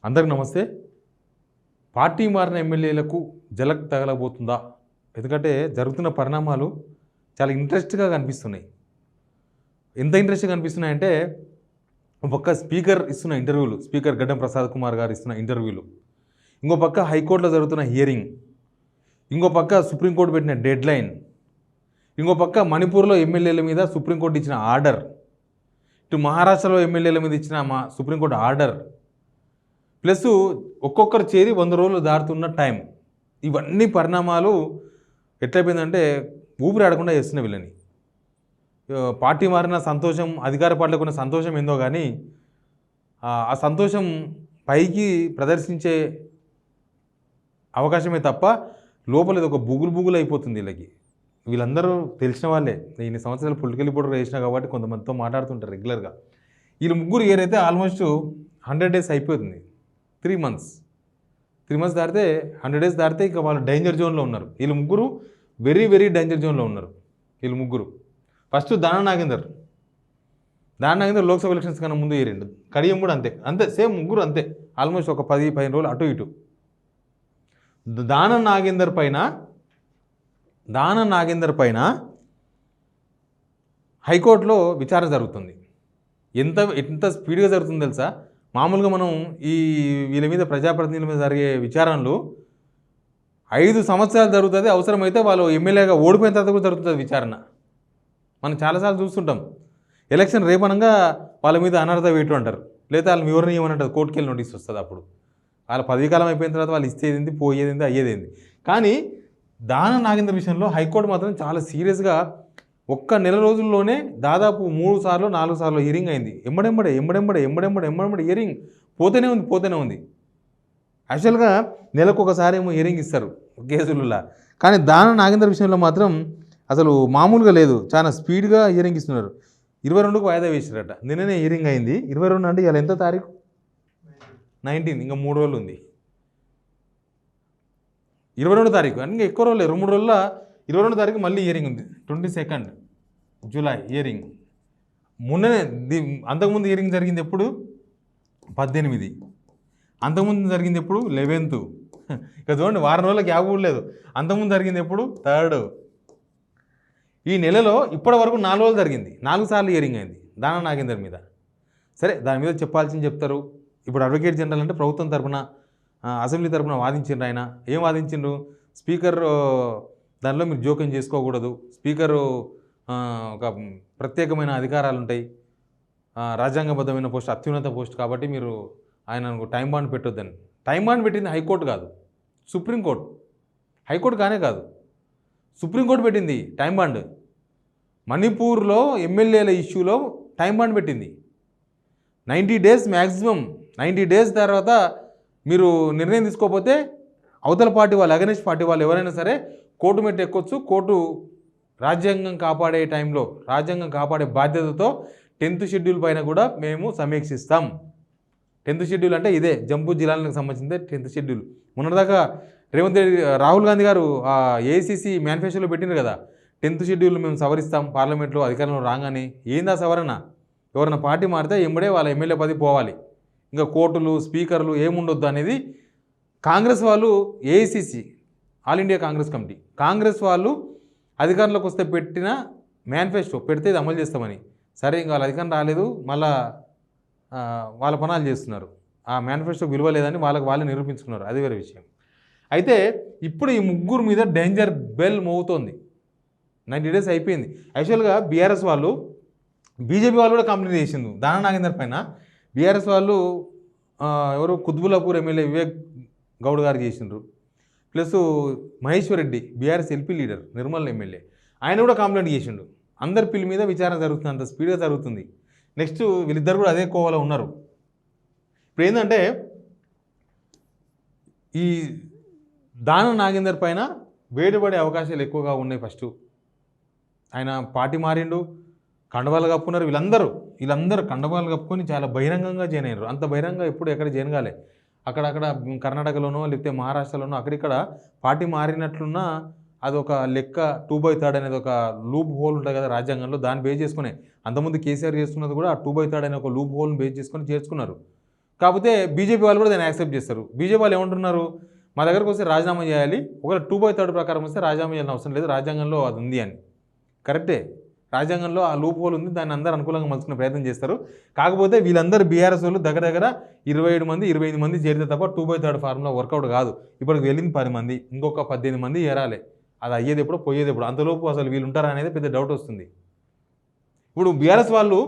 అందరికి నమస్తే. పార్టీ మారిన ఎమ్మెల్యేలకు జలక్ తగలబోతుందా? ఎందుకంటే జరుగుతున్న పరిణామాలు చాలా ఇంట్రెస్ట్‌గా కనిపిస్తున్నాయి. ఎంత ఇంట్రెస్ట్‌గా కనిపిస్తున్నాయంటే ఒక పక్క స్పీకర్ ఇస్తున్న ఇంటర్వ్యూలు, స్పీకర్ గడ్డం ప్రసాద్ కుమార్ గారు ఇస్తున్న ఇంటర్వ్యూలు, ఇంకో పక్క హైకోర్టులో జరుగుతున్న హియరింగ్, ఇంకో పక్క సుప్రీంకోర్టు పెట్టిన డెడ్లైన్, ఇంకో పక్క మణిపూర్లో ఎమ్మెల్యేల మీద సుప్రీంకోర్టు ఇచ్చిన ఆర్డర్, ఇటు మహారాష్ట్రలో ఎమ్మెల్యేల మీద ఇచ్చిన సుప్రీంకోర్టు ఆర్డర్, ప్లస్ ఒక్కొక్కరు చేరి 100 రోజులు దాటుతున్న టైం. ఇవన్నీ పరిణామాలు ఎట్లయిపోయిందంటే ఊపిరాడకుండా చేస్తున్న వీళ్ళని. పార్టీ మారిన సంతోషం, అధికార పార్టీలకు ఉన్న సంతోషం ఏందో కానీ ఆ సంతోషం పైకి ప్రదర్శించే అవకాశమే తప్ప లోపల ఇది ఒక బుగులు అయిపోతుంది వీళ్ళకి. వీళ్ళందరూ తెలిసిన వాళ్ళే, ఇన్ని సంవత్సరాలు పొలిటికల్ రిపోర్టర్ చేసినా కాబట్టి కొంతమందితో మాట్లాడుతుంటారు రెగ్యులర్గా. వీళ్ళు ముగ్గురు ఏరైతే ఆల్మోస్ట్ 100 days అయిపోతుంది. 3 months దాటితే 100 days దాటితే ఇక వాళ్ళు డేంజర్ జోన్లో ఉన్నారు. వీళ్ళు ముగ్గురు వెరీ డేంజర్ జోన్లో ఉన్నారు. వీళ్ళు ముగ్గురు ఫస్ట్ దాన నాగేందర్ లోక్సభ ఎలక్షన్స్ కన్నా ముందు ఏరిండు. కడియం కూడా అంతే సేమ్ ముగ్గురు అంతే, ఆల్మోస్ట్ ఒక 10-15 రోజులు అటు ఇటు. దాన నాగేందర్ పైన హైకోర్టులో విచారణ జరుగుతుంది. ఎంత స్పీడ్గా జరుగుతుంది తెలుసా? మామూలుగా మనం వీళ్ళ మీద ప్రజాప్రతినిధుల మీద జరిగే విచారణలు 5 సంవత్సరాలు జరుగుతుంది, అవసరమైతే వాళ్ళు ఎమ్మెల్యేగా ఓడిపోయిన తర్వాత కూడా జరుగుతుంది విచారణ. మనం చాలాసార్లు చూస్తుంటాం. ఎలక్షన్ రేపనంగా వాళ్ళ మీద అనర్హత వేటు అంటారు, లేదా వాళ్ళని వివరణ ఇవ్వమంటారు, కోర్టుకి వెళ్ళి నోటీస్ వస్తుంది. అప్పుడు వాళ్ళ పదవీ కాలం అయిపోయిన తర్వాత వాళ్ళు ఇచ్చేది పోయేది అయ్యేది. కానీ దాన నాగేందర్ విషయంలో హైకోర్టు మాత్రం చాలా సీరియస్గా ఒక్క నెల రోజుల్లోనే దాదాపు 3 సార్లు 4 సార్లు హియరింగ్ అయింది. ఎంబడెంబడే హియరింగ్ పోతూనే ఉంది. యాక్చువల్గా నెలకు ఒకసారి ఏమో హియరింగ్ ఇస్తారు కేసులలో, కానీ దాన నాగేందర్ విషయంలో మాత్రం అసలు మామూలుగా లేదు, చాలా స్పీడ్గా హియరింగ్ ఇస్తున్నారు. 22కు వాయిదా వేసారట. నిన్ననే హియరింగ్ అయింది. 22 అంటే ఇవాళ ఎంత తారీఖు? 19, ఇంకా 3 రోజులు ఉంది. 22 తారీఖు అంటే ఇంకా ఎక్కువ రోజులు, 2-3 రోజుల్లో 22 తారీఖు మళ్ళీ హియరింగ్ ఉంది. 22 జూలై హియరింగ్. మొన్ననే అంతకుముందు హియరింగ్ జరిగింది ఎప్పుడు? 18. అంతకుముందు జరిగింది ఎప్పుడు? 11. ఇక చూడండి, వారం రోజుల గ్యాప్ కూడా లేదు. అంతకుముందు జరిగింది ఎప్పుడు? 3. ఈ నెలలో ఇప్పటి వరకు 4 రోజులు జరిగింది. 4 సార్లు హియరింగ్ అయింది దాన నాగేందర్ మీద. సరే, దాని మీద చెప్పాల్సింది చెప్తారు. ఇప్పుడు అడ్వకేట్ జనరల్ అంటే ప్రభుత్వం తరఫున, అసెంబ్లీ తరఫున వాదించిండ్రు. ఆయన ఏం వాదించిండ్రు? స్పీకర్ దానిలో మీరు జోక్యం చేసుకోకూడదు, స్పీకరు ఒక ప్రత్యేకమైన అధికారాలు ఉంటాయి, రాజ్యాంగబద్ధమైన పోస్ట్, అత్యున్నత పోస్ట్, కాబట్టి మీరు ఆయనకు టైం బాండ్ పెట్టొద్దని. టైం బాండ్ పెట్టింది హైకోర్టు కాదు, సుప్రీంకోర్టు. హైకోర్టు కానే కాదు, సుప్రీంకోర్టు పెట్టింది టైం బాండ్. మణిపూర్లో ఎమ్మెల్యేల ఇష్యూలో టైం బాండ్ పెట్టింది. 90 days మ్యాక్సిమం. 90 days తర్వాత మీరు నిర్ణయం తీసుకోకపోతే అవతల పార్టీ వాళ్ళు, అగెనిస్ట్ పార్టీ వాళ్ళు ఎవరైనా సరే కోర్టు మెట్టు ఎక్కొచ్చు. కోర్టు రాజ్యాంగం కాపాడే టైంలో, రాజ్యాంగం కాపాడే బాధ్యతతో 10th షెడ్యూల్ పైన కూడా మేము సమీక్షిస్తాం. 10th షెడ్యూల్ అంటే ఇదే జంబూ జిల్లాలకు సంబంధించిందే 10th షెడ్యూల్. మొన్నటిదాకా రాహుల్ గాంధీ గారు ఏఐసిసి మేనిఫెస్టోలో పెట్టినారు కదా, 10th షెడ్యూల్ మేము సవరిస్తాం పార్లమెంట్లో అధికారంలో రాగానే. ఏందా సవరణ? ఎవరైనా పార్టీ మారితే ఎంబడే వాళ్ళ ఎమ్మెల్యే పదవి పోవాలి, ఇంకా కోర్టులు, స్పీకర్లు ఏముండొద్దు అనేది కాంగ్రెస్ వాళ్ళు, AICC all India Congress committee, Congress వాళ్ళు అధికారంలోకి వస్తే పెట్టిన మేనిఫెస్టో, పెడితే ఇది అమలు చేస్తామని. సరే, ఇంకా వాళ్ళ అధికారం రాలేదు, మళ్ళా వాళ్ళ పనాలు చేస్తున్నారు. ఆ మేనిఫెస్టోకి విలువ లేదని వాళ్ళే నిరూపించుకున్నారు, అది వేరే విషయం. అయితే ఇప్పుడు ఈ ముగ్గురు మీద డేంజర్ బెల్ మోగుతోంది. 90 days అయిపోయింది. యాక్చువల్గా బీఆర్ఎస్ వాళ్ళు, బీజేపీ వాళ్ళు కూడా కంప్లైంట్ చేసిండు దాన నాగేందర్ పైన. బీఆర్ఎస్ వాళ్ళు ఎవరు కుత్బుల్లాపూర్ ఎమ్మెల్యే వివేక్ గౌడ్ గారు చేసిండ్రు, plus Maheshwar Reddy BRS LP leader, Nirmal MLA, ఆయన కూడా కంప్లైంట్ చేసిండు. అందరి పిల్లి మీద విచారణ జరుగుతుంది, అంత స్పీడ్గా జరుగుతుంది. నెక్స్ట్ వీళ్ళిద్దరు కూడా అదే కోవలో ఉన్నారు. ఇప్పుడు ఏంటంటే ఈ దాన నాగేందర్ పైన వేడిపడే అవకాశాలు ఎక్కువగా ఉన్నాయి. ఫస్ట్ ఆయన పార్టీ మారిండు, కండవాళ్ళు కప్పుకున్నారు. వీళ్ళందరూ కండవాళ్ళు కప్పుకొని చాలా బహిరంగంగా జాయిన్ అయ్యారు. అంత బహిరంగంగా ఎప్పుడు ఎక్కడ జాయిన్ కాలే. అక్కడక్కడ కర్ణాటకలోనో లేకపోతే మహారాష్ట్రలోనో అక్కడిక్కడ పార్టీ మారినట్లున్న అదొక లెక్క. 2/3 అనేది ఒక లూప్ హోల్ ఉంటుంది కదా రాజ్యాంగంలో, దాన్ని బేస్ చేసుకునే. అంతకుముందు కేసీఆర్ చేస్తున్నది కూడా ఆ 2/3 అనే ఒక లూప్ హోల్ని బేస్ చేసుకొని చేర్చుకున్నారు. కాకపోతే బీజేపీ వాళ్ళు కూడా దాన్ని యాక్సెప్ట్ చేస్తారు. బీజేపీ వాళ్ళు ఏమంటున్నారు, మా దగ్గరకు వస్తే రాజీనామా చేయాలి, ఒకవేళ 2/3 ప్రకారం వస్తే రాజీనామా చేయాల్సిన అవసరం లేదు, రాజ్యాంగంలో అది ఉంది అని. కరెక్టే, రాజ్యాంగంలో ఆ లూప్ హోల్ ఉంది, దాన్ని అందరూ అనుకూలంగా మలుచుకునే ప్రయత్నం చేస్తారు. కాకపోతే వీళ్ళందరూ బీఆర్ఎస్ వాళ్ళు దగ్గర 27 మంది 28 మంది చేరితే తప్ప 2/3 ఫార్ములా వర్కౌట్ కాదు. ఇప్పటికి వెళ్ళింది 10 మంది, ఇంకొక 18 మంది చేరాలి. అది అయ్యేది ఎప్పుడు పోయేది ఎప్పుడు, అంతలోపు అసలు వీళ్ళు ఉంటారా అనేది పెద్ద డౌట్ వస్తుంది. ఇప్పుడు బీఆర్ఎస్ వాళ్ళు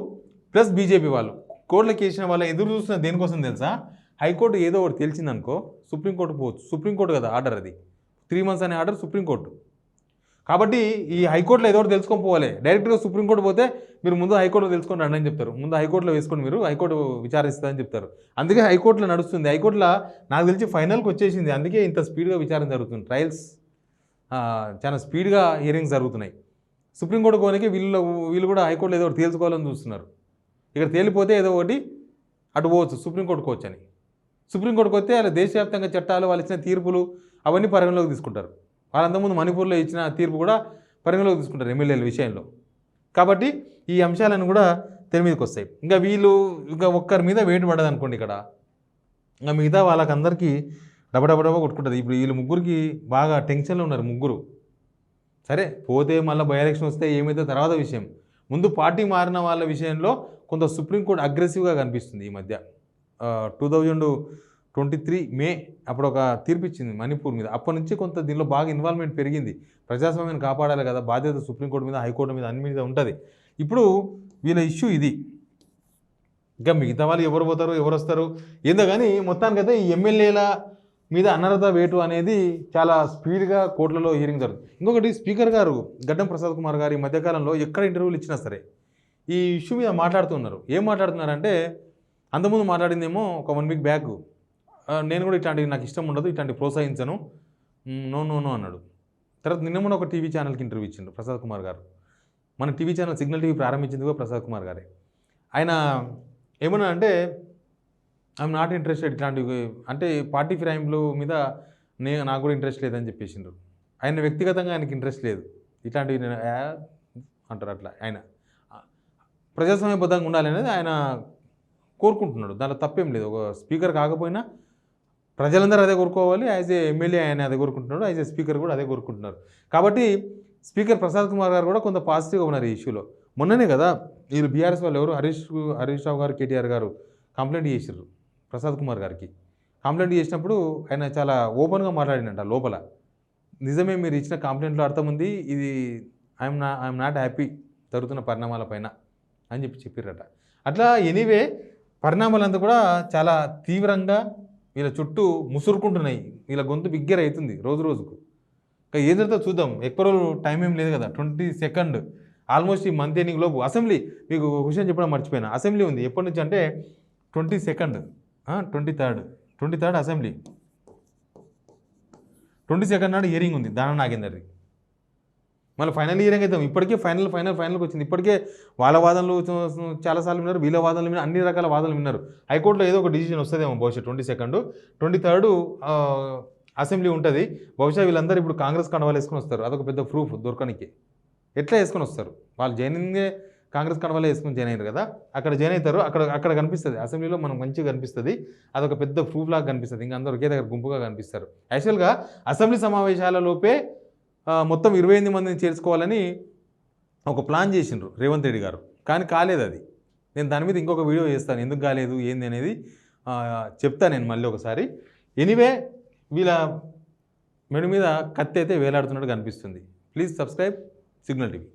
ప్లస్ బీజేపీ వాళ్ళు కోర్టులకు వేసిన వాళ్ళు ఎదురు చూస్తున్న దేనికోసం తెలుసా? హైకోర్టు ఏదో ఒకటి తెలిసిందనుకో సుప్రీంకోర్టు పోవచ్చు. సుప్రీంకోర్టు కదా ఆర్డర్, అది 3 months అనే ఆర్డర్ సుప్రీంకోర్టు. కాబట్టి ఈ హైకోర్టులో ఏదో ఒకటి తెలుసుకొని పోవాలి. డైరెక్ట్గా సుప్రీంకోర్టు పోతే మీరు ముందు హైకోర్టులో తెలుసుకొని రండి అని చెప్తారు. ముందు హైకోర్టులో వేసుకొని మీరు హైకోర్టు విచారిస్తుందని చెప్తారు. అందుకే హైకోర్టులో నడుస్తుంది. హైకోర్టులో నాకు తెలిసి ఫైనల్కి వచ్చేసింది. అందుకే ఇంత స్పీడ్గా విచారణ జరుగుతుంది. ట్రయల్స్ చాలా స్పీడ్గా హియరింగ్స్ జరుగుతున్నాయి. సుప్రీంకోర్టు కోనికి వీళ్ళు కూడా హైకోర్టులో ఏదో ఒకటి తేల్చుకోవాలని చూస్తున్నారు. ఇక్కడ తేలిపోతే ఏదో ఒకటి అటు పోవచ్చు, సుప్రీంకోర్టుకు వచ్చి అని. సుప్రీంకోర్టుకు వస్తే అలా దేశవ్యాప్తంగా చట్టాలు, వాళ్ళు ఇచ్చిన తీర్పులు అవన్నీ పరిగణలోకి తీసుకుంటారు. వాళ్ళంతకుముందు మణిపూర్లో ఇచ్చిన తీర్పు కూడా పరిగణలోకి తీసుకుంటారు ఎమ్మెల్యేల విషయంలో. కాబట్టి ఈ అంశాలను కూడా తెర మీదకి వస్తాయి. ఇంకా ఒక్కరి మీద వెయిట్ పడదు అనుకోండి ఇక్కడ, ఇంకా మిగతా వాళ్ళకందరికీ డబడబడబ కొట్టుకుంటుంది. ఇప్పుడు వీళ్ళు ముగ్గురికి బాగా టెన్షన్లో ఉన్నారు ముగ్గురు. సరే పోతే మళ్ళీ బై ఎలక్షన్ వస్తే ఏమైతే తర్వాత విషయం. ముందు పార్టీ మారిన వాళ్ళ విషయంలో కొంత సుప్రీంకోర్టు అగ్రెసివ్గా కనిపిస్తుంది ఈ మధ్య. 2023 మే అప్పుడు ఒక తీర్పు ఇచ్చింది మణిపూర్ మీద. అప్పటి నుంచి కొంత దీనిలో బాగా ఇన్వాల్వ్మెంట్ పెరిగింది. ప్రజాస్వామ్యాన్ని కాపాడాలి కదా, బాధ్యత సుప్రీంకోర్టు మీద, హైకోర్టు మీద, అన్ని మీద ఉంటుంది. ఇప్పుడు వీళ్ళ ఇష్యూ ఇది. ఇంకా మిగతా వాళ్ళు ఎవరు పోతారు ఎవరు వస్తారు ఏందో కానీ మొత్తానికైతే ఈ ఎమ్మెల్యేల మీద అనర్హత వేటు అనేది చాలా స్పీడ్గా కోర్టులలో హియరింగ్ జరుగుతుంది. ఇంకొకటి, స్పీకర్ గారు గడ్డం ప్రసాద్ కుమార్ గారు ఈ మధ్యకాలంలో ఎక్కడ ఇంటర్వ్యూలు ఇచ్చినా సరే ఈ ఇష్యూ మీద మాట్లాడుతున్నారు. ఏం మాట్లాడుతున్నారంటే, అంతకుముందు మాట్లాడిందేమో ఒక 1 week బ్యాక్, నేను కూడా ఇట్లాంటివి నాకు ఇష్టం ఉండదు, ఇట్లాంటివి ప్రోత్సహించను, నో అన్నాడు. తర్వాత నిన్న మొన్న ఒక టీవీ ఛానల్కి ఇంటర్వ్యూ ఇచ్చిండు ప్రసాద్ కుమార్ గారు. మన టీవీ ఛానల్ సిగ్నల్ టీవీ ప్రారంభించింది కూడా ప్రసాద్ కుమార్ గారే. ఆయన ఏమన్నా అంటే, ఐఎమ్ నాట్ ఇంట్రెస్టెడ్ ఇట్లాంటివి, అంటే పార్టీ ఫిరాయింపుల మీద నాకు కూడా ఇంట్రెస్ట్ లేదని చెప్పేసిండ్రు. ఆయన వ్యక్తిగతంగా ఆయనకి ఇంట్రెస్ట్ లేదు ఇట్లాంటివి అంటారు. అట్లా ఆయన ప్రజాస్వామ్యబద్ధంగా ఉండాలి అనేది ఆయన కోరుకుంటున్నాడు. దాంట్లో తప్పేం లేదు. ఒక స్పీకర్ కాకపోయినా ప్రజలందరూ అదే కోరుకోవాలి. యాజ్ ఏ ఎమ్మెల్యే ఆయన అదే కోరుకుంటున్నాడు, యాజ్ ఏ స్పీకర్ కూడా అదే కోరుకుంటున్నారు. కాబట్టి స్పీకర్ ప్రసాద్ కుమార్ గారు కూడా కొంత పాజిటివ్గా ఉన్నారు ఈ ఇష్యూలో. మొన్ననే కదా వీళ్ళు బీఆర్ఎస్ వాళ్ళు ఎవరు హరీష్ రావు గారు, కేటీఆర్ గారు కంప్లైంట్ చేసారు ప్రసాద్ కుమార్ గారికి. కంప్లైంట్ చేసినప్పుడు ఆయన చాలా ఓపెన్గా మాట్లాడినట్ట లోపల. నిజమే, మీరు ఇచ్చిన కంప్లైంట్లో అర్థం ఉంది, ఇది ఐఎమ్ నాట్ హ్యాపీ జరుగుతున్న పరిణామాలపైన అని చెప్పిర్రట. అట్లా ఎనీవే పరిణామాలంతా కూడా చాలా తీవ్రంగా వీళ్ళ చుట్టూ ముసురుకుంటున్నాయి. వీళ్ళ గొంతు బిగ్గర అవుతుంది రోజు రోజుకు. ఇంకా ఏం జరుగుతుందో చూద్దాం. ఎక్కువ రోజులు టైం ఏం లేదు కదా, 22 ఆల్మోస్ట్ ఈ మంత్ ఎండింగ్ లోపు అసెంబ్లీ. మీకు క్వశ్చన్ చెప్పడం మర్చిపోయినా, అసెంబ్లీ ఉంది ఎప్పటి నుంచి అంటే 22, 23 అసెంబ్లీ, 22 నాడు హియరింగ్ ఉంది దానం నాగేందర్ది. మళ్ళీ ఫైనల్ హియరింగ్ అవుతాం. ఇప్పటికే ఫైనల్కి వచ్చింది. ఇప్పటికే వాళ్ళ వాదనలు చాలాసార్లు విన్నారు, వీళ్ళ వాదనలు విన్నారు, అన్ని రకాల వాదనలు విన్నారు. హైకోర్టులో ఏదో ఒక డిసిజన్ వస్తుందేమో బహుశా 22, 23 అసెంబ్లీ ఉంటుంది. బహుశా వీళ్ళందరూ ఇప్పుడు కాంగ్రెస్ కండవాలు వేసుకొని వస్తారు. అదొక పెద్ద ప్రూఫ్ దొరకనికి. ఎట్లా వేసుకొని వస్తారు వాళ్ళు? జాయినింగే కాంగ్రెస్ కండవాలే వేసుకొని జాయిన్ అయ్యారు కదా, అక్కడ జాయిన్ అవుతారు. అక్కడ కనిపిస్తుంది అసెంబ్లీలో, మనం మంచిగా కనిపిస్తుంది. అదొక పెద్ద ప్రూఫ్ లాగా కనిపిస్తుంది. ఇంకా అందరూ ఒకే దగ్గర గుంపుగా కనిపిస్తారు. యాక్చువల్గా అసెంబ్లీ సమావేశాలలోపే మొత్తం 28 మందిని చేర్చుకోవాలని ఒక ప్లాన్ చేసిండ్రు రేవంత్ రెడ్డి గారు, కానీ కాలేదు అది. నేను దాని మీద ఇంకొక వీడియో చేస్తాను, ఎందుకు కాలేదు ఏంది అనేది చెప్తాను నేను మళ్ళీ ఒకసారి. ఎనీవే వీళ్ళ మెడ మీద కత్తి అయితే వేలాడుతున్నట్టు కనిపిస్తుంది. Please subscribe signal TV.